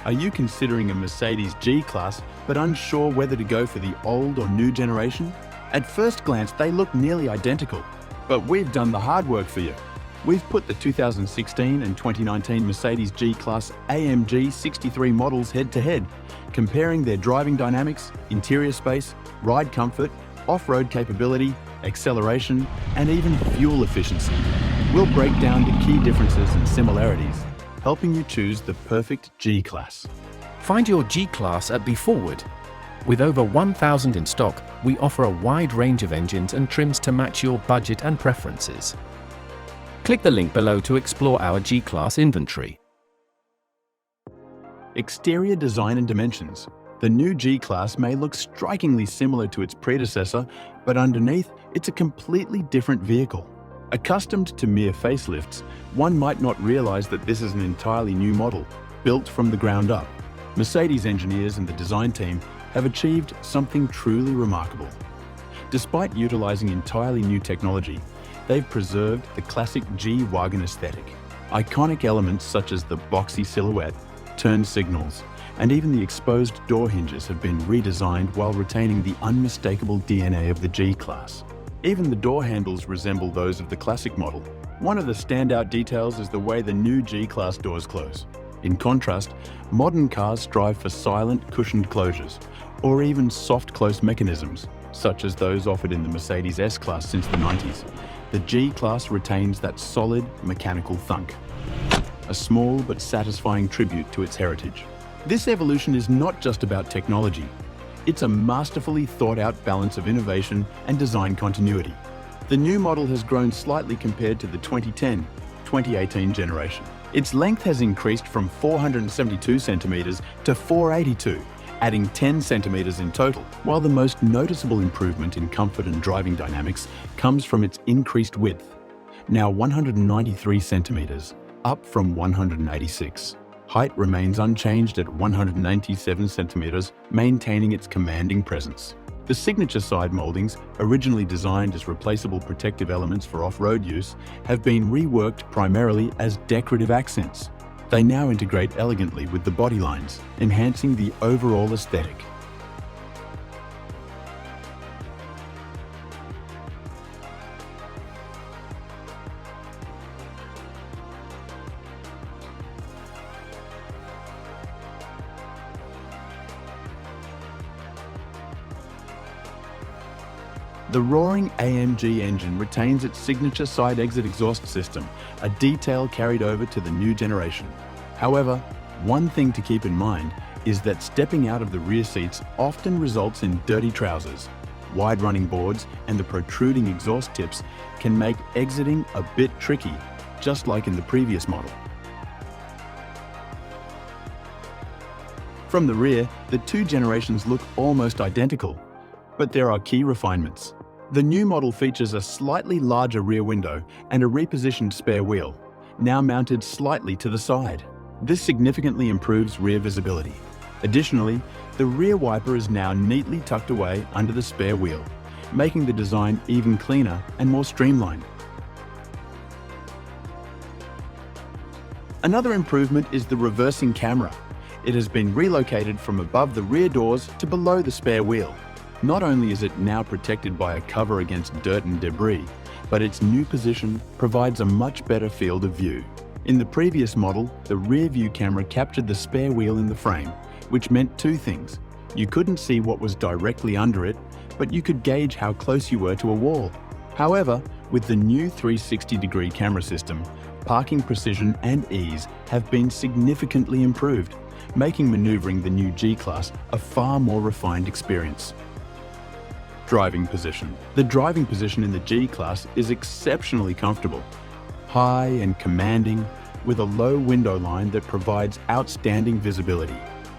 Are you considering a Mercedes G-Class but unsure whether to go for the old or new generation? At first glance, they look nearly identical, but we've done the hard work for you. We've put the 2016 and 2019 Mercedes G-Class AMG 63 models head-to-head, comparing their driving dynamics, interior space, ride comfort, off-road capability, acceleration, and even fuel efficiency. We'll break down the key differences and similarities, helping you choose the perfect G-Class. Find your G-Class at BeForward. With over 1,000 in stock, we offer a wide range of engines and trims to match your budget and preferences. Click the link below to explore our G-Class inventory. Exterior design and dimensions. The new G-Class may look strikingly similar to its predecessor, but underneath, it's a completely different vehicle. Accustomed to mere facelifts, one might not realize that this is an entirely new model, built from the ground up. Mercedes engineers and the design team have achieved something truly remarkable. Despite utilizing entirely new technology, they've preserved the classic G-Wagon aesthetic. Iconic elements such as the boxy silhouette, turn signals, and even the exposed door hinges have been redesigned while retaining the unmistakable DNA of the G-Class. Even the door handles resemble those of the classic model. One of the standout details is the way the new G-Class doors close. In contrast, modern cars strive for silent, cushioned closures, or even soft close mechanisms, such as those offered in the Mercedes S-Class since the 90s. The G-Class retains that solid, mechanical thunk, a small but satisfying tribute to its heritage. This evolution is not just about technology. It's a masterfully thought-out balance of innovation and design continuity. The new model has grown slightly compared to the 2010-2018 generation. Its length has increased from 472 centimeters to 482, adding 10 centimeters in total, while the most noticeable improvement in comfort and driving dynamics comes from its increased width, now 193 centimeters, up from 186. Height remains unchanged at 197 centimeters, maintaining its commanding presence. The signature side moldings, originally designed as replaceable protective elements for off-road use, have been reworked primarily as decorative accents. They now integrate elegantly with the body lines, enhancing the overall aesthetic. The roaring AMG engine retains its signature side exit exhaust system, a detail carried over to the new generation. However, one thing to keep in mind is that stepping out of the rear seats often results in dirty trousers. Wide running boards and the protruding exhaust tips can make exiting a bit tricky, just like in the previous model. From the rear, the two generations look almost identical, but there are key refinements. The new model features a slightly larger rear window and a repositioned spare wheel, now mounted slightly to the side. This significantly improves rear visibility. Additionally, the rear wiper is now neatly tucked away under the spare wheel, making the design even cleaner and more streamlined. Another improvement is the reversing camera. It has been relocated from above the rear doors to below the spare wheel. Not only is it now protected by a cover against dirt and debris, but its new position provides a much better field of view. In the previous model, the rear view camera captured the spare wheel in the frame, which meant two things. You couldn't see what was directly under it, but you could gauge how close you were to a wall. However, with the new 360-degree camera system, parking precision and ease have been significantly improved, making maneuvering the new G-Class a far more refined experience. Driving position. The driving position in the G-Class is exceptionally comfortable. High and commanding, with a low window line that provides outstanding visibility.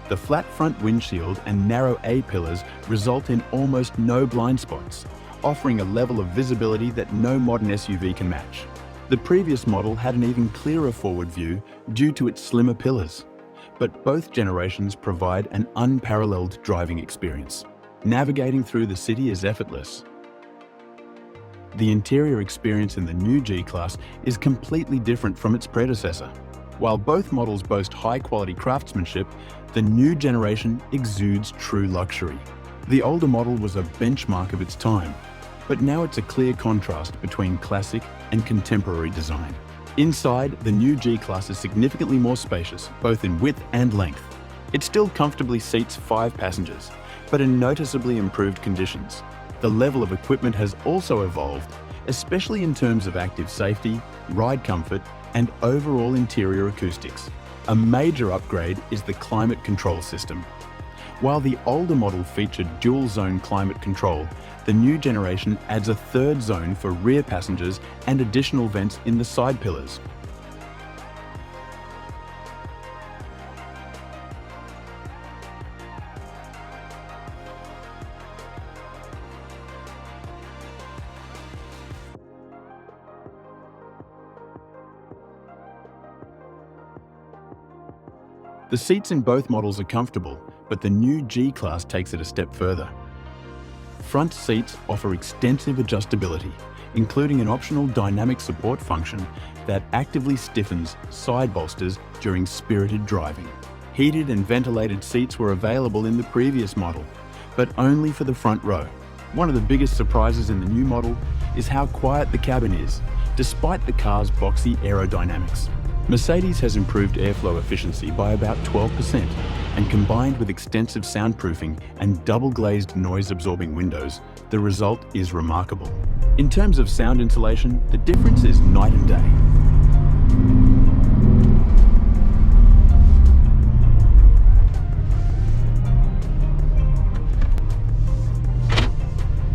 The flat front windshield and narrow A-pillars result in almost no blind spots, offering a level of visibility that no modern SUV can match. The previous model had an even clearer forward view due to its slimmer pillars, but both generations provide an unparalleled driving experience. Navigating through the city is effortless. The interior experience in the new G-Class is completely different from its predecessor. While both models boast high-quality craftsmanship, the new generation exudes true luxury. The older model was a benchmark of its time, but now it's a clear contrast between classic and contemporary design. Inside, the new G-Class is significantly more spacious, both in width and length. It still comfortably seats 5 passengers, but in noticeably improved conditions. The level of equipment has also evolved, especially in terms of active safety, ride comfort, and overall interior acoustics. A major upgrade is the climate control system. While the older model featured dual-zone climate control, the new generation adds a third zone for rear passengers and additional vents in the side pillars. The seats in both models are comfortable, but the new G-Class takes it a step further. Front seats offer extensive adjustability, including an optional dynamic support function that actively stiffens side bolsters during spirited driving. Heated and ventilated seats were available in the previous model, but only for the front row. One of the biggest surprises in the new model is how quiet the cabin is, despite the car's boxy aerodynamics. Mercedes has improved airflow efficiency by about 12%, and combined with extensive soundproofing and double-glazed noise-absorbing windows, the result is remarkable. In terms of sound insulation, the difference is night and day.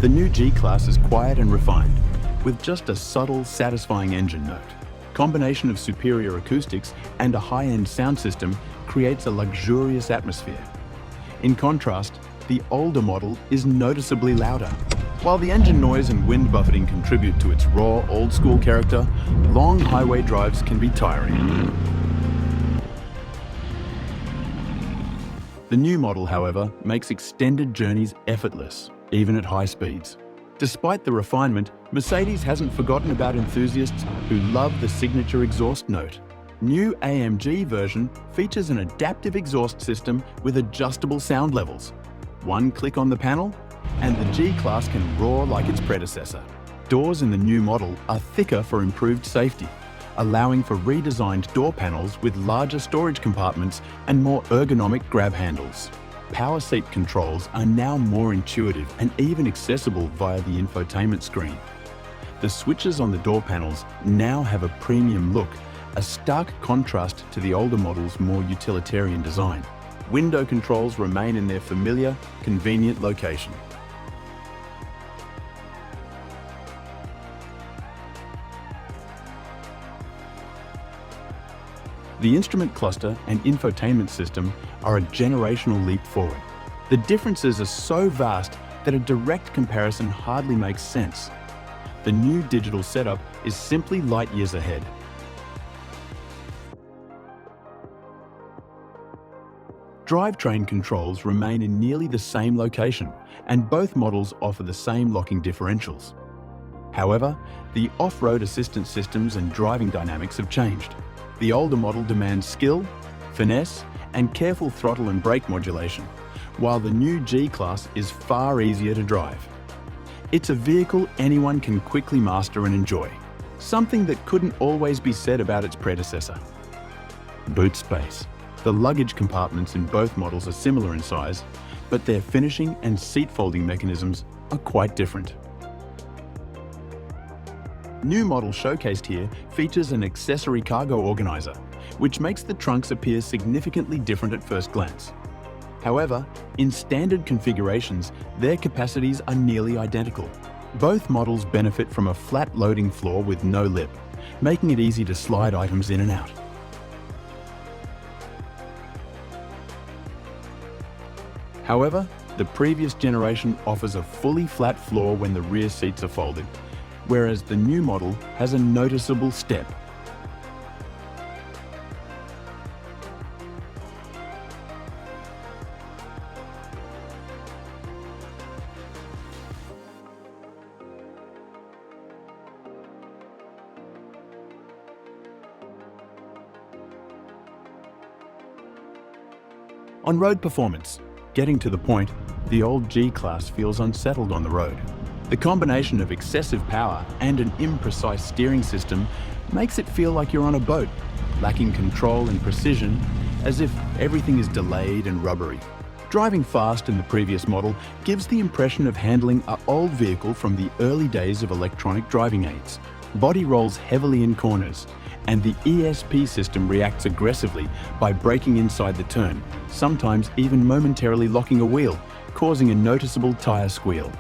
The new G-Class is quiet and refined, with just a subtle, satisfying engine note. Combination of superior acoustics and a high-end sound system creates a luxurious atmosphere. In contrast, the older model is noticeably louder. While the engine noise and wind buffeting contribute to its raw, old-school character, long highway drives can be tiring. The new model, however, makes extended journeys effortless, even at high speeds. Despite the refinement, Mercedes hasn't forgotten about enthusiasts who love the signature exhaust note. New AMG version features an adaptive exhaust system with adjustable sound levels. One click on the panel, and the G-Class can roar like its predecessor. Doors in the new model are thicker for improved safety, allowing for redesigned door panels with larger storage compartments and more ergonomic grab handles. Power seat controls are now more intuitive and even accessible via the infotainment screen. The switches on the door panels now have a premium look, a stark contrast to the older model's more utilitarian design. Window controls remain in their familiar, convenient location. The instrument cluster and infotainment system are a generational leap forward. The differences are so vast that a direct comparison hardly makes sense. The new digital setup is simply light years ahead. Drivetrain controls remain in nearly the same location, and both models offer the same locking differentials. However, the off-road assistance systems and driving dynamics have changed. The older model demands skill, finesse, and careful throttle and brake modulation, while the new G-Class is far easier to drive. It's a vehicle anyone can quickly master and enjoy, something that couldn't always be said about its predecessor. Boot space. The luggage compartments in both models are similar in size, but their finishing and seat folding mechanisms are quite different. New model showcased here features an accessory cargo organizer, which makes the trunks appear significantly different at first glance. However, in standard configurations, their capacities are nearly identical. Both models benefit from a flat loading floor with no lip, making it easy to slide items in and out. However, the previous generation offers a fully flat floor when the rear seats are folded, whereas the new model has a noticeable step. On road performance, getting to the point, the old G-Class feels unsettled on the road. The combination of excessive power and an imprecise steering system makes it feel like you're on a boat, lacking control and precision, as if everything is delayed and rubbery. Driving fast in the previous model gives the impression of handling an old vehicle from the early days of electronic driving aids. Body rolls heavily in corners, and the ESP system reacts aggressively by braking inside the turn, sometimes even momentarily locking a wheel, causing a noticeable tire squeal.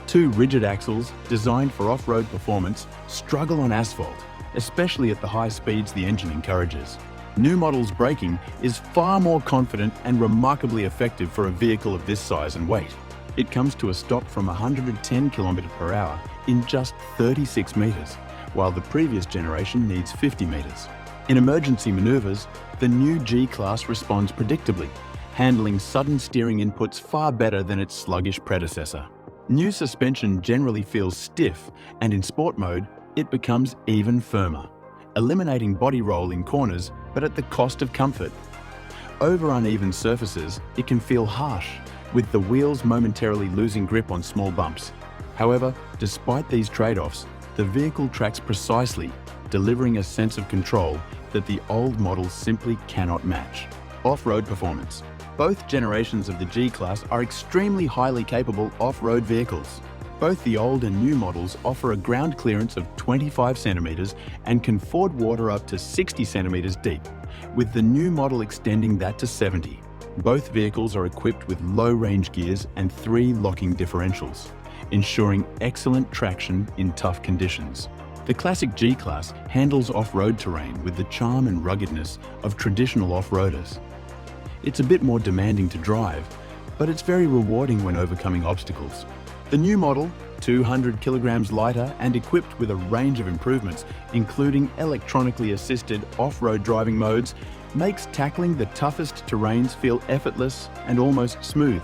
Two rigid axles, designed for off-road performance, struggle on asphalt, especially at the high speeds the engine encourages. New model's braking is far more confident and remarkably effective for a vehicle of this size and weight. It comes to a stop from 110 km/h in just 36 meters, while the previous generation needs 50 meters. In emergency maneuvers, the new G-Class responds predictably, handling sudden steering inputs far better than its sluggish predecessor. New suspension generally feels stiff, and in sport mode, it becomes even firmer, eliminating body roll in corners, but at the cost of comfort. Over uneven surfaces, it can feel harsh, with the wheels momentarily losing grip on small bumps. However, despite these trade-offs, the vehicle tracks precisely, delivering a sense of control that the old models simply cannot match. Off-road performance. Both generations of the G-Class are extremely highly capable off-road vehicles. Both the old and new models offer a ground clearance of 25 centimeters and can ford water up to 60 centimeters deep, with the new model extending that to 70. Both vehicles are equipped with low-range gears and 3 locking differentials, ensuring excellent traction in tough conditions. The classic G-Class handles off-road terrain with the charm and ruggedness of traditional off-roaders. It's a bit more demanding to drive, but it's very rewarding when overcoming obstacles. The new model, 200 kilograms lighter and equipped with a range of improvements, including electronically assisted off-road driving modes, makes tackling the toughest terrains feel effortless and almost smooth.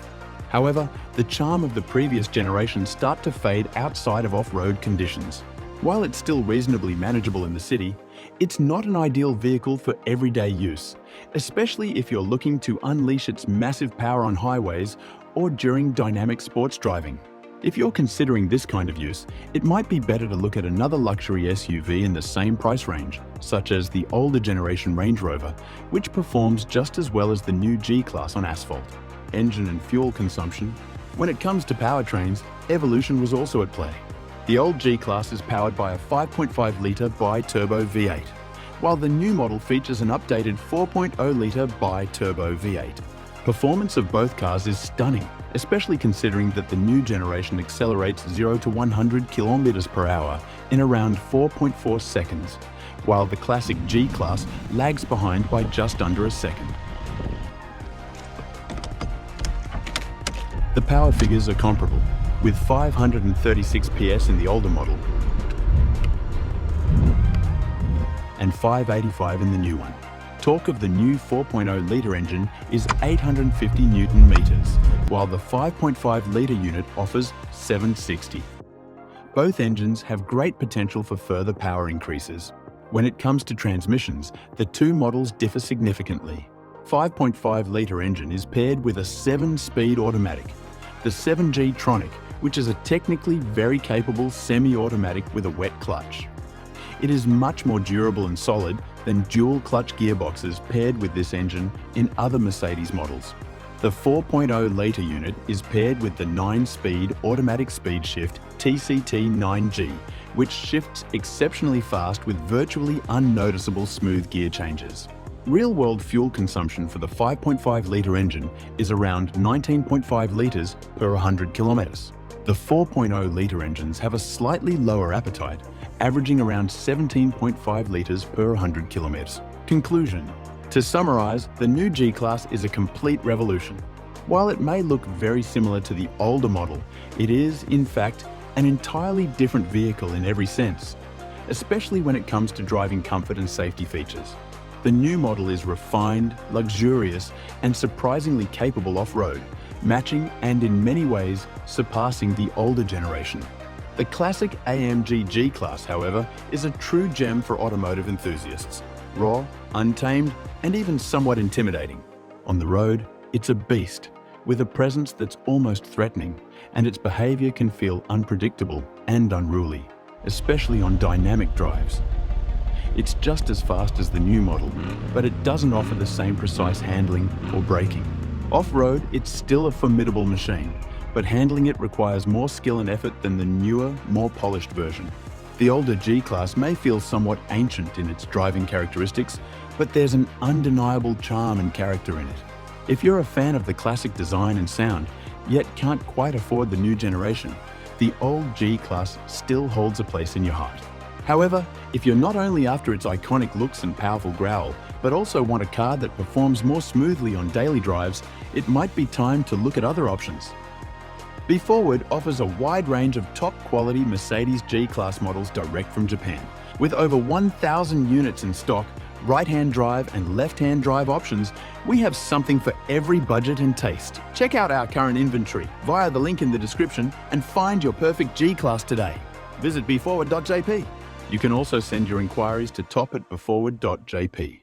However, the charm of the previous generation starts to fade outside of off-road conditions. While it's still reasonably manageable in the city, it's not an ideal vehicle for everyday use, especially if you're looking to unleash its massive power on highways or during dynamic sports driving. If you're considering this kind of use, it might be better to look at another luxury SUV in the same price range, such as the older generation Range Rover, which performs just as well as the new G-Class on asphalt. Engine and fuel consumption. When it comes to powertrains, evolution was also at play. The old G-Class is powered by a 5.5-litre bi-turbo V8, while the new model features an updated 4.0-litre bi-turbo V8. Performance of both cars is stunning, especially considering that the new generation accelerates 0 to 100 km/h in around 4.4 seconds, while the classic G-Class lags behind by just under a second. The power figures are comparable, with 536 PS in the older model and 585 in the new one. Torque of the new 4.0-litre engine is 850 Newton meters, while the 5.5-litre unit offers 760. Both engines have great potential for further power increases. When it comes to transmissions, the two models differ significantly. 5.5-litre engine is paired with a 7-speed automatic, the 7G Tronic, which is a technically very capable semi-automatic with a wet clutch. It is much more durable and solid than dual-clutch gearboxes paired with this engine in other Mercedes models. The 4.0-litre unit is paired with the 9-speed automatic speed shift TCT 9G, which shifts exceptionally fast with virtually unnoticeable smooth gear changes. Real-world fuel consumption for the 5.5-litre engine is around 19.5 litres per 100 kilometres. The 4.0-litre engines have a slightly lower appetite, averaging around 17.5 litres per 100 kilometres. Conclusion. To summarise, the new G-Class is a complete revolution. While it may look very similar to the older model, it is, in fact, an entirely different vehicle in every sense, especially when it comes to driving comfort and safety features. The new model is refined, luxurious, and surprisingly capable off-road, matching and in many ways surpassing the older generation. The classic AMG G-Class, however, is a true gem for automotive enthusiasts. Raw, untamed, and even somewhat intimidating. On the road, It's a beast, with a presence that's almost threatening, and its behavior can feel unpredictable and unruly, especially on dynamic drives. It's just as fast as the new model, but it doesn't offer the same precise handling or braking. Off-road, it's still a formidable machine, but handling it requires more skill and effort than the newer, more polished version. The older G-Class may feel somewhat ancient in its driving characteristics, but there's an undeniable charm and character in it. If you're a fan of the classic design and sound, yet can't quite afford the new generation, the old G-Class still holds a place in your heart. However, if you're not only after its iconic looks and powerful growl, but also want a car that performs more smoothly on daily drives, it might be time to look at other options. BeForward offers a wide range of top-quality Mercedes G-Class models direct from Japan. With over 1,000 units in stock, right-hand drive and left-hand drive options, we have something for every budget and taste. Check out our current inventory via the link in the description and find your perfect G-Class today. Visit BeForward.jp. You can also send your inquiries to top@beforward.jp.